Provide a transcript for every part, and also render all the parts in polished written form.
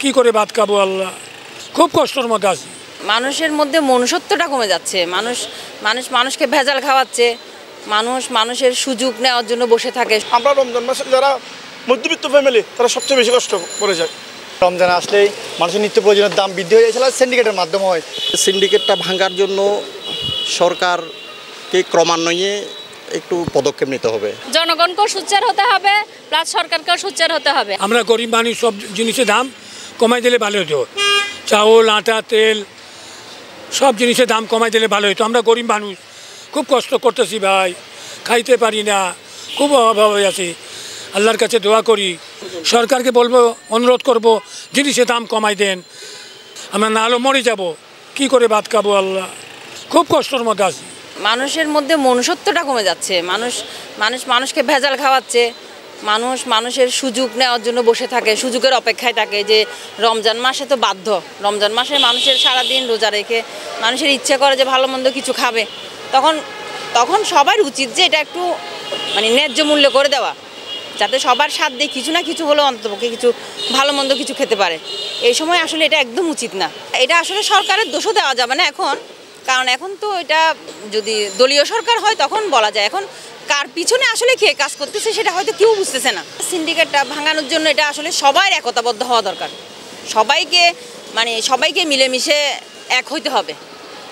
কি করে ভাত খাবো আল্লাহ, খুব কষ্টের মধ্যে আছি। মানুষের মধ্যে মনুষ্যত্বটা কমে যাচ্ছে। মানুষকে ভেজাল খাওয়াচ্ছে। মানুষের সুযোগ নেওয়ার জন্য বসে থাকে। আমরা রমজান মাসে যারা মধ্যবিত্ত ফ্যামিলি তারা সবচেয়ে বেশি কষ্ট করে যায়। রমজান আসলেই মানুষের নিত্য প্রয়োজনের দাম বৃদ্ধি হয়ে গেছিল, সিন্ডিকেটের মাধ্যমে হয়। সিন্ডিকেটটা ভাঙার জন্য সরকারকে ক্রমান্বয়ে একটু পদক্ষেপ নিতে হবে। জনগণকেও সোচ্চার হতে হবে, প্লাস সরকারকেও সোচ্চার হতে হবে। আমরা গরিব মানুষ, সব জিনিসের দাম কমাই দিলে ভালো হতো। চাউল, আটা, তেল সব জিনিসের দাম কমাই দিলে ভালো হতো। আমরা গরিব মানুষ, খুব কষ্ট করতেছি ভাই, খাইতে পারি না, খুব অভাব হয়ে আছি। আল্লাহর কাছে দোয়া করি, সরকারকে বলবো, অনুরোধ করব জিনিসের দাম কমাই দেন। আমরা না হলেও মরে যাব, কি করে ভাত খাবো আল্লাহ, খুব কষ্টের মধ্যে আছি। মানুষের মধ্যে মনুষ্যত্বটা কমে যাচ্ছে। মানুষকে ভেজাল খাওয়াচ্ছে। মানুষের সুযোগ নেওয়ার জন্য বসে থাকে, সুযোগের অপেক্ষায় থাকে। যে রমজান মাসে তো বাধ্য, রমজান মাসে মানুষের সারাদিন রোজা রেখে মানুষের ইচ্ছে করে যে ভালো মন্দ কিছু খাবে। তখন সবার উচিত যে এটা একটু ন্যায্য মূল্য করে দেওয়া, যাতে সবার সাধ্যে কিছু না কিছু হলেও অন্ততপক্ষে কিছু ভালো মন্দ কিছু খেতে পারে। এই সময় আসলে এটা একদম উচিত না। এটা আসলে সরকারের দোষও দেওয়া যাবে না এখন, কারণ এখন তো এটা যদি দলীয় সরকার হয় তখন বলা যায়। এখন কার পিছনে আসলে কে কাজ করতেছে সেটা হয়তো কেউ বুঝতেছে না। সিন্ডিকেটটা ভাঙানোর জন্য এটা আসলে সবাই একতাবদ্ধ হওয়া দরকার। সবাইকে মিলেমিশে এক হইতে হবে।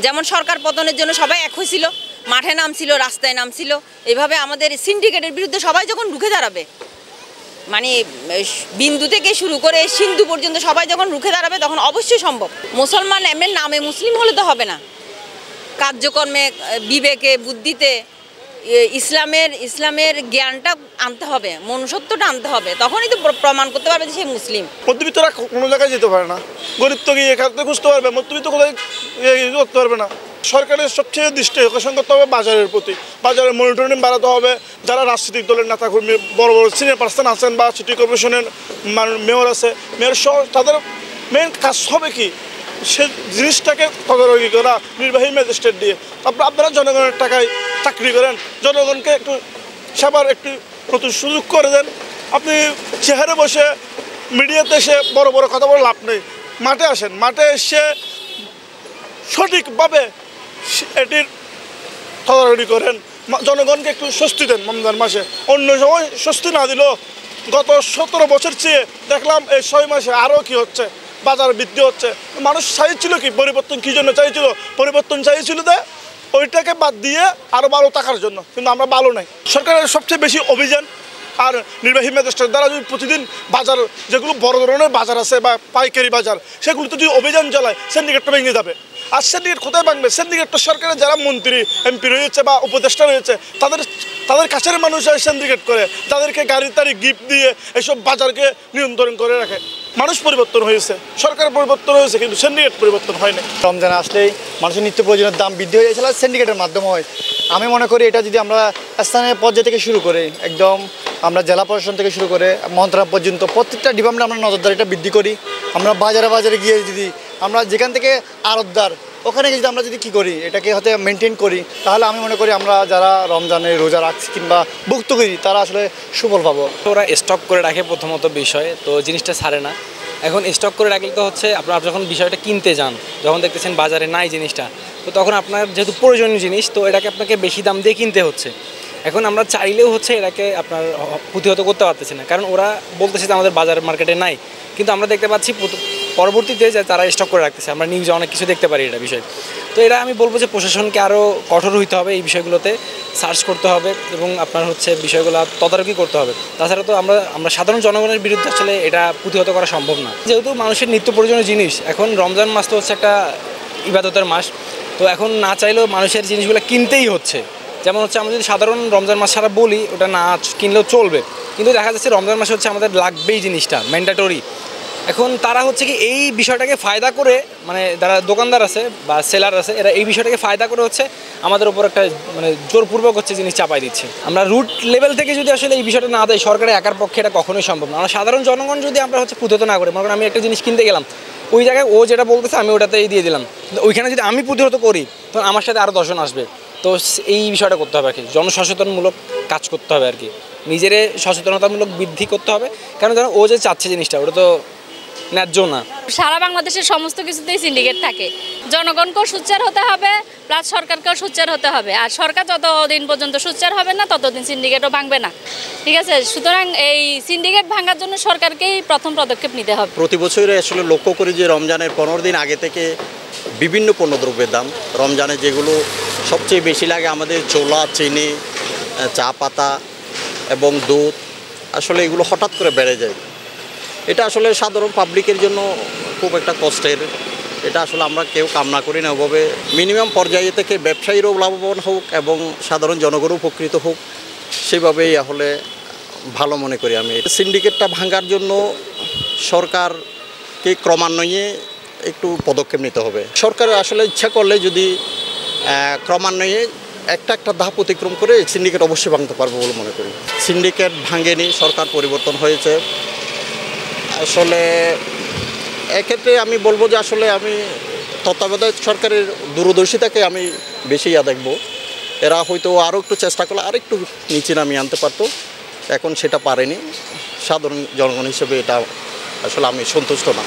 যেমন সরকার পতনের জন্য সবাই এক হয়েছিল, মাঠে নামছিল, রাস্তায় নামছিল। এভাবে আমাদের সিন্ডিকেটের বিরুদ্ধে সবাই যখন রুখে দাঁড়াবে, বিন্দু থেকে শুরু করে সিন্ধু পর্যন্ত সবাই যখন রুখে দাঁড়াবে, তখন অবশ্যই সম্ভব। মুসলমান এমনি নামে মুসলিম হলে তো হবে না, কার্যকর্মে, বিবেকে, বুদ্ধিতে ইসলামের জ্ঞানটা আনতে হবে, মনুষ্যত্বটা আনতে হবে। তখনই তো প্রমাণ করতে পারবে যে সে মুসলিম। মধ্যবিত্তরা কোনো জায়গায় যেতে পারে না, গরিব তো গিয়ে এখানে খুঁজতে পারবে, মধ্যবিত্ত কোথায় করতে পারবে না। সরকারের সবচেয়ে দৃষ্টি আকর্ষণ করতে হবে বাজারের প্রতি, বাজারের মনিটরিং বাড়াতে হবে। যারা রাজনৈতিক দলের নেতাকর্মী, বড় বড় সিনিয়র পার্সন আছেন বা সিটি কর্পোরেশনের মেয়র আছে, মেয়র সহ তাদের মেন কাজ হবে কি, সে জিনিসটাকে তদারকি করা নির্বাহী ম্যাজিস্ট্রেট দিয়ে। তারপর আপনারা জনগণের টাকায় চাকরি করেন, জনগণকে একটু সেবার একটু নতুন সুযোগ করে দেন। আপনি চেহারে বসে মিডিয়াতে এসে বড় বড় কথা বলে লাভ নেই। মাঠে আসেন, মাঠে এসে সঠিকভাবে এটির তদারকি করেন, জনগণকে একটু স্বস্তি দেন রমজান মাসে। অন্য সময় স্বস্তি না দিলেও গত 17 বছর চেয়ে দেখলাম এই 6 মাসে আরও কি হচ্ছে, বাজার বৃদ্ধি হচ্ছে। মানুষ চাইছিল কি, পরিবর্তন কী জন্য চাইছিল? পরিবর্তন চাইছিল যে ওইটাকে বাদ দিয়ে আরও ভালো থাকার জন্য, কিন্তু আমরা ভালো নাই। সরকারের সবচেয়ে বেশি অভিযান আর নির্বাহী ম্যাজিস্ট্রেট দ্বারা যদি প্রতিদিন বাজার, যেগুলো বড় ধরনের বাজার আছে বা পাইকারি বাজার, সেগুলোতে যদি অভিযান চালায়, সিন্ডিকেটটা ভেঙে যাবে। আর সিন্ডিকেট কোথায় ভাঙবে? সিন্ডিকেটটা সরকারের যারা মন্ত্রী, এমপি রয়েছে বা উপদেষ্টা রয়েছে, তাদের কাছের মানুষ সিন্ডিকেট করে, তাদেরকে গাড়ি টাড়ি গিফট দিয়ে এইসব বাজারকে নিয়ন্ত্রণ করে রাখে। মানুষ পরিবর্তন হয়েছে, সরকার পরিবর্তন হয়েছে, কিন্তু সিন্ডিকেট পরিবর্তন হয়নি। রমজান আসলেই মানুষের নিত্য প্রয়োজনের দাম বৃদ্ধি হয়ে গেছিল, সিন্ডিকেটের মাধ্যমে হয়। আমি মনে করি এটা যদি আমরা স্থানীয় পর্যায় থেকে শুরু করি, একদম আমরা জেলা প্রশাসন থেকে শুরু করে মন্ত্রণালয় পর্যন্ত প্রত্যেকটা ডিপার্টমেন্টে আমরা নজরদারিটা বৃদ্ধি করি। আমরা বাজারে গিয়ে যদি আমরা যেখান থেকে আড়তদার, ওখানে যদি আমরা যদি কী করি, এটাকে হয়তো মেনটেন করি, তাহলে আমি মনে করি আমরা যারা রমজানে রোজা রাখছি কিংবা ভুক্তভোগী তারা আসলে সুফল পাবো। ওরা স্টক করে রাখে প্রথমত বিষয়, তো জিনিসটা ছাড়ে না। এখন স্টক করে রাখলে তো হচ্ছে আপনার যখন বিষয়টা কিনতে যান, যখন দেখতেছেন বাজারে নাই জিনিসটা, তো তখন আপনার যেহেতু প্রয়োজনীয় জিনিস, তো এটাকে আপনাকে বেশি দাম দিয়ে কিনতে হচ্ছে। এখন আমরা চাইলেও হচ্ছে এটাকে আপনার প্রতিহত করতে পারতেছি না, কারণ ওরা বলতেছে যে আমাদের বাজার মার্কেটে নাই, কিন্তু আমরা দেখতে পাচ্ছি পরবর্তীতে যে তারা স্টক করে রাখতেছে। আমরা নিউজে অনেক কিছু দেখতে পারি এটা বিষয়। তো এটা আমি বলবো যে প্রশাসনকে আরও কঠোর হইতে হবে, এই বিষয়গুলোতে সার্চ করতে হবে এবং আপনার হচ্ছে বিষয়গুলো তদারকি করতে হবে। তাছাড়া তো আমরা সাধারণ জনগণের বিরুদ্ধে আসলে এটা প্রতিহত করা সম্ভব না। যেহেতু মানুষের নিত্য প্রয়োজনীয় জিনিস, এখন রমজান মাস তো হচ্ছে একটা ইবাদতের মাস, তো এখন না চাইলেও মানুষের জিনিসগুলো কিনতেই হচ্ছে। যেমন হচ্ছে আমরা যদি সাধারণ রমজান মাস ছাড়া বলি, ওটা না কিনলেও চলবে, কিন্তু দেখা যাচ্ছে রমজান মাসে হচ্ছে আমাদের লাগবেই জিনিসটা, ম্যান্ডেটরি। এখন তারা হচ্ছে কি এই বিষয়টাকে ফায়দা করে, যারা দোকানদার আছে বা সেলার আছে, এরা এই বিষয়টাকে ফায়দা করে হচ্ছে আমাদের উপর একটা জোরপূর্বক হচ্ছে জিনিস চাপাই দিচ্ছে। আমরা রুট লেভেল থেকে যদি আসলে এই বিষয়টা না দেয়, সরকারের একার পক্ষে এটা কখনোই সম্ভব না। আমরা সাধারণ জনগণ যদি আমরা হচ্ছে প্রতিহত না করি, মনে করেন আমি একটা জিনিস কিনতে গেলাম, ওই জায়গায় ও যেটা বলতেছে আমি ওটাতেই দিয়ে দিলাম, ওইখানে যদি আমি প্রতিহত করি, তখন আমার সাথে আরও 10 জন আসবে। তো এই বিষয়টা করতে হবে আর কি, জনসচেতনমূলক কাজ করতে হবে আর কি, নিজের সচেতনতামূলক বৃদ্ধি করতে হবে। কারণ ও যে চাচ্ছে জিনিসটা, ওটা তো ন্যায্য না। সারা বাংলাদেশের সমস্ত কিছুতেই সিন্ডিকেট থাকে। জনগণকেও সোচ্চার হতে হবে, প্লাস সরকারকেও সোচ্চার হতে হবে। আর সরকার যতদিন পর্যন্ত সোচ্চার হবে না ততদিন সিন্ডিকেটও ভাঙবে না, ঠিক আছে? সুতরাং এই সিন্ডিকেট ভাঙার জন্য সরকারকেই প্রথম পদক্ষেপ নিতে হবে। প্রতি বছরে আসলে লক্ষ্য করি যে রমজানের 15 দিন আগে থেকে বিভিন্ন পণ্যদ্রব্যের দাম, রমজানে যেগুলো সবচেয়ে বেশি লাগে আমাদের ছোলা, চিনি, চা পাতা এবং দুধ, আসলে এগুলো হঠাৎ করে বেড়ে যায়। এটা আসলে সাধারণ পাবলিকের জন্য খুব একটা কষ্টের। এটা আসলে আমরা কেউ কামনা করি না। ওভাবে মিনিমাম পর্যায়ে থেকে ব্যবসায়ীরাও লাভবান হোক এবং সাধারণ জনগণও উপকৃত হোক, সেভাবেই আসলে ভালো মনে করি আমি। সিন্ডিকেটটা ভাঙার জন্য সরকারকে ক্রমান্বয়ে একটু পদক্ষেপ নিতে হবে। সরকার আসলে ইচ্ছা করলে যদি ক্রমান্বয়ে একটা ধাপ অতিক্রম করে সিন্ডিকেট অবশ্যই ভাঙতে পারবে বলে মনে করি। সিন্ডিকেট ভাঙেনি, সরকার পরিবর্তন হয়েছে। আসলে এক্ষেত্রে আমি বলবো যে আসলে আমি তত্ত্বাবধায়ক সরকারের দূরদর্শিতাকে আমি বেশি দেখব। এরা হয়তো আরও একটু চেষ্টা করলে আরেকটু নিচে নামিয়ে আনতে পারতো, এখন সেটা পারেনি। সাধারণ জনগণ হিসেবে এটা আসলে আমি সন্তুষ্ট না।